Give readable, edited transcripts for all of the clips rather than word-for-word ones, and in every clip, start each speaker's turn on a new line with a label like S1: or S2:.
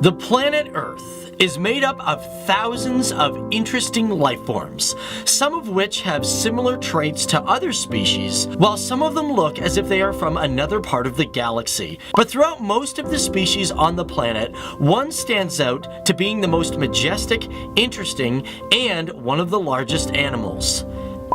S1: The planet Earth is made up of thousands of interesting life forms, some of which have similar traits to other species, while some of them look as if they are from another part of the galaxy. But throughout most of the species on the planet, one stands out to being the most majestic, interesting, and one of the largest animals.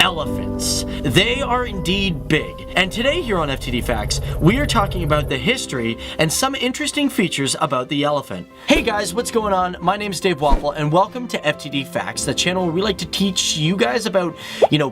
S1: Elephants. They are indeed big, and today here on FTD Facts, we are talking about the history and some interesting features about the elephant. Hey guys, what's going on? My name is Dave Waffle, and welcome to FTD Facts, the channel where we like to teach you guys about,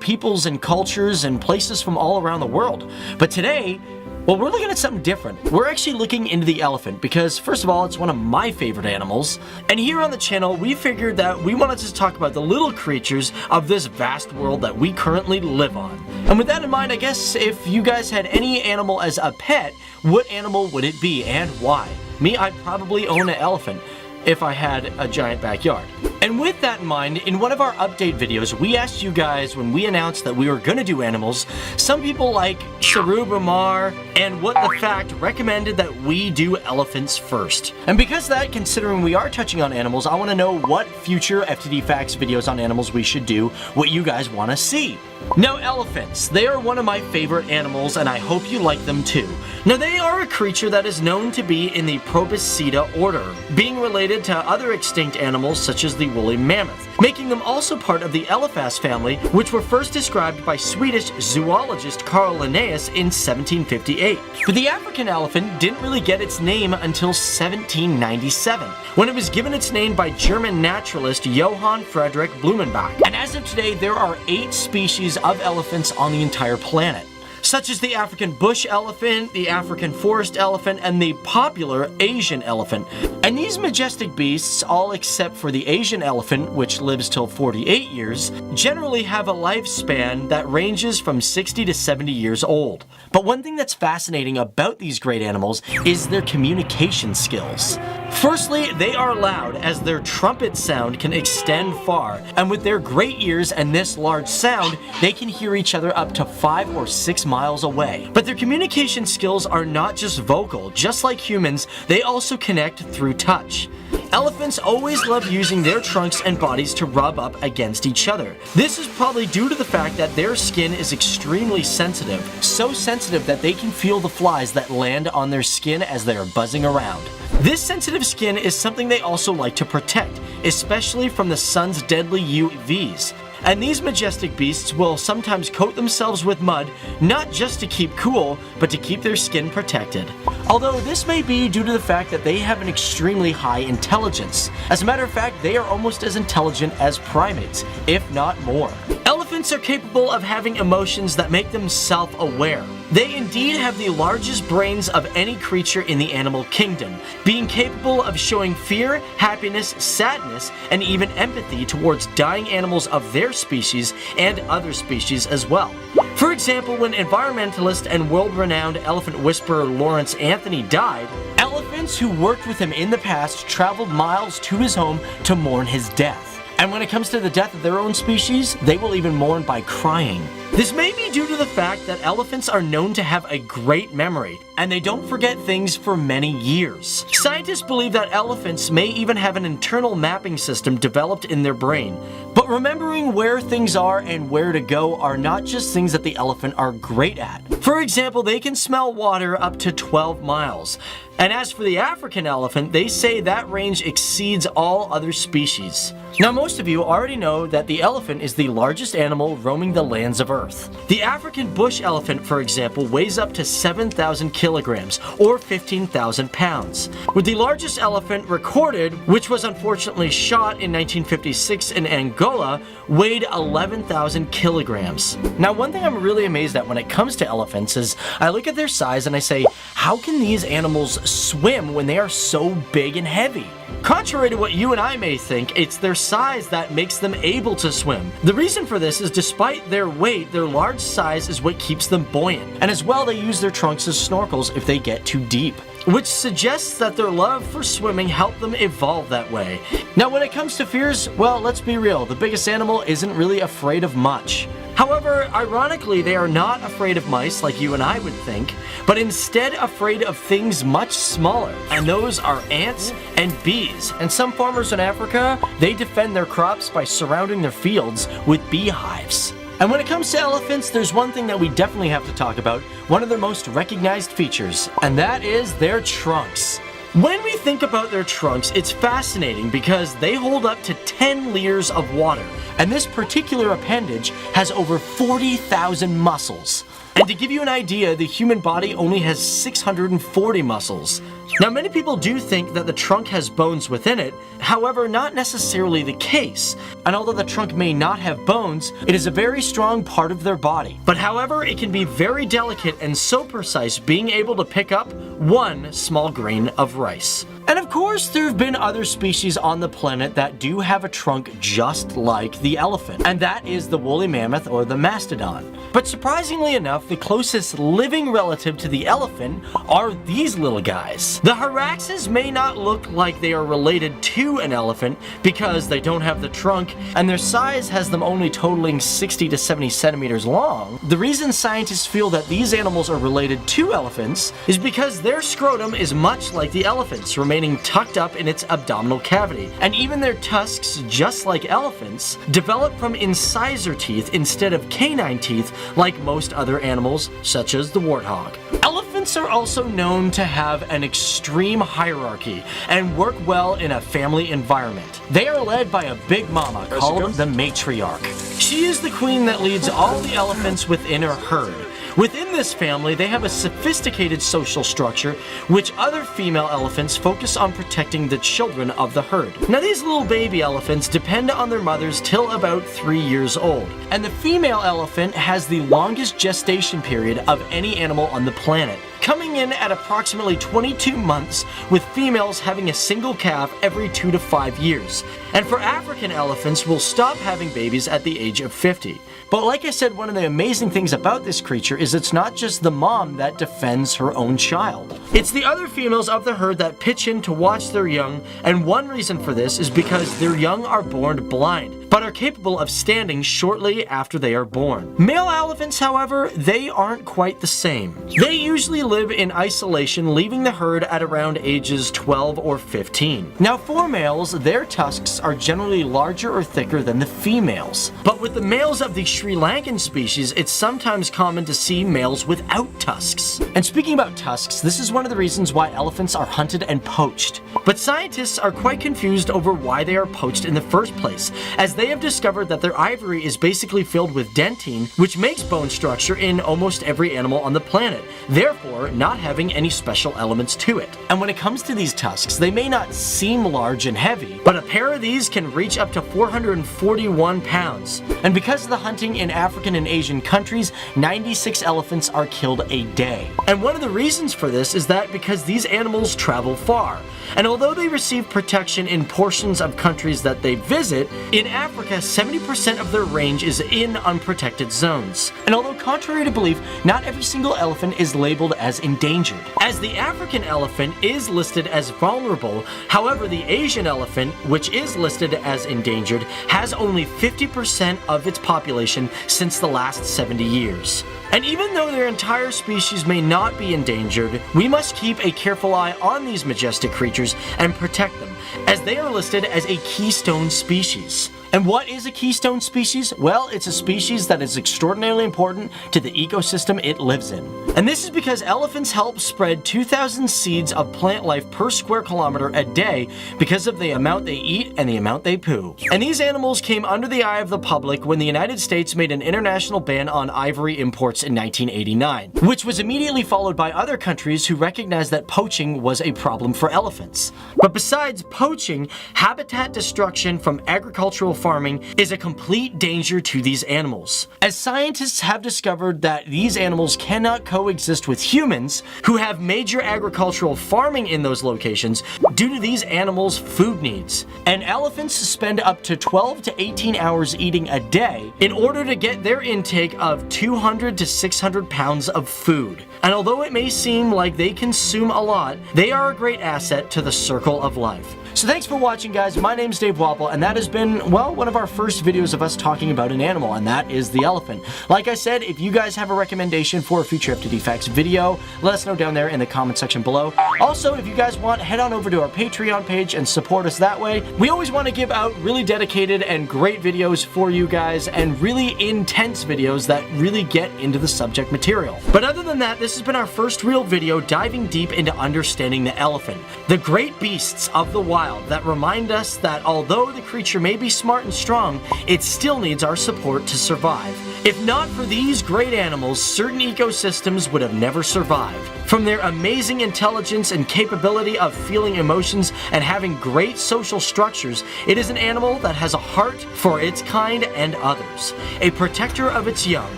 S1: peoples and cultures and places from all around the world. But today, well, we're looking at something different. We're actually looking into the elephant because, first of all, it's one of my favorite animals. And here on the channel, we figured that we wanted to talk about the little creatures of this vast world that we currently live on. And with that in mind, I guess if you guys had any animal as a pet, what animal would it be and why? Me, I'd probably own an elephant if I had a giant backyard. And with that in mind, in one of our update videos, we asked you guys when we announced that we were gonna do animals, some people like Sharub Amar and What the Fact recommended that we do elephants first. And because of that, considering we are touching on animals, I wanna know what future FTD Facts videos on animals we should do, what you guys wanna see. Now, elephants, they are one of my favorite animals, and I hope you like them too. Now, they are a creature that is known to be in the Proboscidea order, being related to other extinct animals such as the woolly mammoth, making them also part of the Elephas family, which were first described by Swedish zoologist Carl Linnaeus in 1758. But the African elephant didn't really get its name until 1797, when it was given its name by German naturalist Johann Friedrich Blumenbach. And as of today, there are 8 species of elephants on the entire planet, such as the African bush elephant, the African forest elephant, and the popular Asian elephant. And these majestic beasts, all except for the Asian elephant, which lives till 48 years, generally have a lifespan that ranges from 60 to 70 years old. But one thing that's fascinating about these great animals is their communication skills. Firstly, they are loud, as their trumpet sound can extend far, and with their great ears and this large sound, they can hear each other up to 5 or 6 miles away. But their communication skills are not just vocal. Just like humans, they also connect through touch. Elephants always love using their trunks and bodies to rub up against each other. This is probably due to the fact that their skin is extremely sensitive, so sensitive that they can feel the flies that land on their skin as they are buzzing around. This sensitive skin is something they also like to protect, especially from the sun's deadly UVs. And these majestic beasts will sometimes coat themselves with mud, not just to keep cool, but to keep their skin protected. Although this may be due to the fact that they have an extremely high intelligence. As a matter of fact, they are almost as intelligent as primates, if not more. Elephants are capable of having emotions that make them self-aware. They indeed have the largest brains of any creature in the animal kingdom, being capable of showing fear, happiness, sadness, and even empathy towards dying animals of their species and other species as well. For example, when environmentalist and world-renowned elephant whisperer Lawrence Anthony died, elephants who worked with him in the past traveled miles to his home to mourn his death. And when it comes to the death of their own species, they will even mourn by crying. This may be due to the fact that elephants are known to have a great memory, and they don't forget things for many years. Scientists believe that elephants may even have an internal mapping system developed in their brain. But remembering where things are and where to go are not just things that the elephant are great at. For example, they can smell water up to 12 miles. And as for the African elephant, they say that range exceeds all other species. Now, most of you already know that the elephant is the largest animal roaming the lands of Earth. The African bush elephant, for example, weighs up to 7,000 kilograms, or 15,000 pounds. With the largest elephant recorded, which was unfortunately shot in 1956 in Angola, weighed 11,000 kilograms. Now, one thing I'm really amazed at when it comes to elephants is I look at their size and I say, how can these animals swim when they are so big and heavy? Contrary to what you and I may think, it's their size that makes them able to swim. The reason for this is despite their weight, their large size is what keeps them buoyant. And as well, they use their trunks as snorkels if they get too deep, which suggests that their love for swimming helped them evolve that way. Now, when it comes to fears, well, let's be real, the biggest animal isn't really afraid of much. However, ironically, they are not afraid of mice like you and I would think, but instead afraid of things much smaller, and those are ants and bees. And some farmers in Africa, they defend their crops by surrounding their fields with beehives. And when it comes to elephants, there's one thing that we definitely have to talk about, one of their most recognized features, and that is their trunks. When we think about their trunks, it's fascinating because they hold up to 10 liters of water, and this particular appendage has over 40,000 muscles. And to give you an idea, the human body only has 640 muscles. Now, many people do think that the trunk has bones within it, however, not necessarily the case. And although the trunk may not have bones, it is a very strong part of their body. But however, it can be very delicate and so precise, being able to pick up one small grain of rice. And of course, there have been other species on the planet that do have a trunk just like the elephant, and that is the woolly mammoth or the mastodon. But surprisingly enough, the closest living relative to the elephant are these little guys. The hyraxes may not look like they are related to an elephant because they don't have the trunk, and their size has them only totaling 60 to 70 centimeters long. The reason scientists feel that these animals are related to elephants is because their scrotum is much like the elephant's, remaining tucked up in its abdominal cavity. And even their tusks, just like elephants, develop from incisor teeth instead of canine teeth like most other animals, such as the warthog. Elephants are also known to have an extreme hierarchy and work well in a family environment. They are led by a big mama called the matriarch. She is the queen that leads all the elephants within her herd. Within this family, they have a sophisticated social structure, which other female elephants focus on protecting the children of the herd. Now, these little baby elephants depend on their mothers till about 3 years old, and the female elephant has the longest gestation period of any animal on the planet, coming in at approximately 22 months, with females having a single calf every 2 to 5 years. And for African elephants, will stop having babies at the age of 50. But like I said, one of the amazing things about this creature is it's not just the mom that defends her own child. It's the other females of the herd that pitch in to watch their young, and one reason for this is because their young are born blind, but are capable of standing shortly after they are born. Male elephants, however, they aren't quite the same. They usually live in isolation, leaving the herd at around ages 12 or 15. Now, for males, their tusks are generally larger or thicker than the females. But with the males of the Sri Lankan species, it's sometimes common to see males without tusks. And speaking about tusks, this is one of the reasons why elephants are hunted and poached. But scientists are quite confused over why they are poached in the first place, as they have discovered that their ivory is basically filled with dentine, which makes bone structure in almost every animal on the planet, therefore not having any special elements to it. And when it comes to these tusks, they may not seem large and heavy, but a pair of these can reach up to 441 pounds. And because of the hunting in African and Asian countries, 96 elephants are killed a day. And one of the reasons for this is that because these animals travel far, and although they receive protection in portions of countries that they visit, in Africa 70% of their range is in unprotected zones. And although contrary to belief, not every single elephant is labeled as endangered, as the African elephant is listed as vulnerable. However, the Asian elephant, which is listed as endangered, has only 50% of its population since the last 70 years. And even though their entire species may not be endangered, we must keep a careful eye on these majestic creatures and protect them, as they are listed as a keystone species. And what is a keystone species? Well, it's a species that is extraordinarily important to the ecosystem it lives in. And this is because elephants help spread 2,000 seeds of plant life per square kilometer a day because of the amount they eat and the amount they poo. And these animals came under the eye of the public when the United States made an international ban on ivory imports in 1989, which was immediately followed by other countries who recognized that poaching was a problem for elephants. But besides poaching, habitat destruction from agricultural farming is a complete danger to these animals, as scientists have discovered that these animals cannot coexist with humans who have major agricultural farming in those locations due to these animals' food needs. And elephants spend up to 12 to 18 hours eating a day in order to get their intake of 200 to 600 pounds of food. And although it may seem like they consume a lot, they are a great asset to the circle of life. So thanks for watching, guys. My name's Dave Wapple, and that has been, well, well, one of our first videos of us talking about an animal, and that is the elephant. Like I said, if you guys have a recommendation for a future FTD Facts video, let us know down there in the comment section below. Also, if you guys want, head on over to our Patreon page and support us that way. We always want to give out really dedicated and great videos for you guys, and really intense videos that really get into the subject material. But other than that, this has been our first real video diving deep into understanding the elephant, the great beasts of the wild that remind us that although the creature may be smart and strong, it still needs our support to survive. If not for these great animals, certain ecosystems would have never survived. From their amazing intelligence and capability of feeling emotions and having great social structures, it is an animal that has a heart for its kind and others, a protector of its young,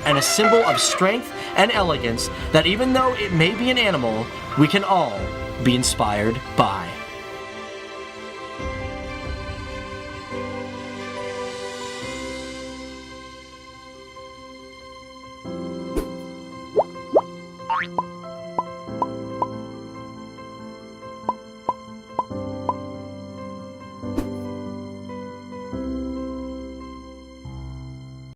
S1: and a symbol of strength and elegance that even though it may be an animal, we can all be inspired by.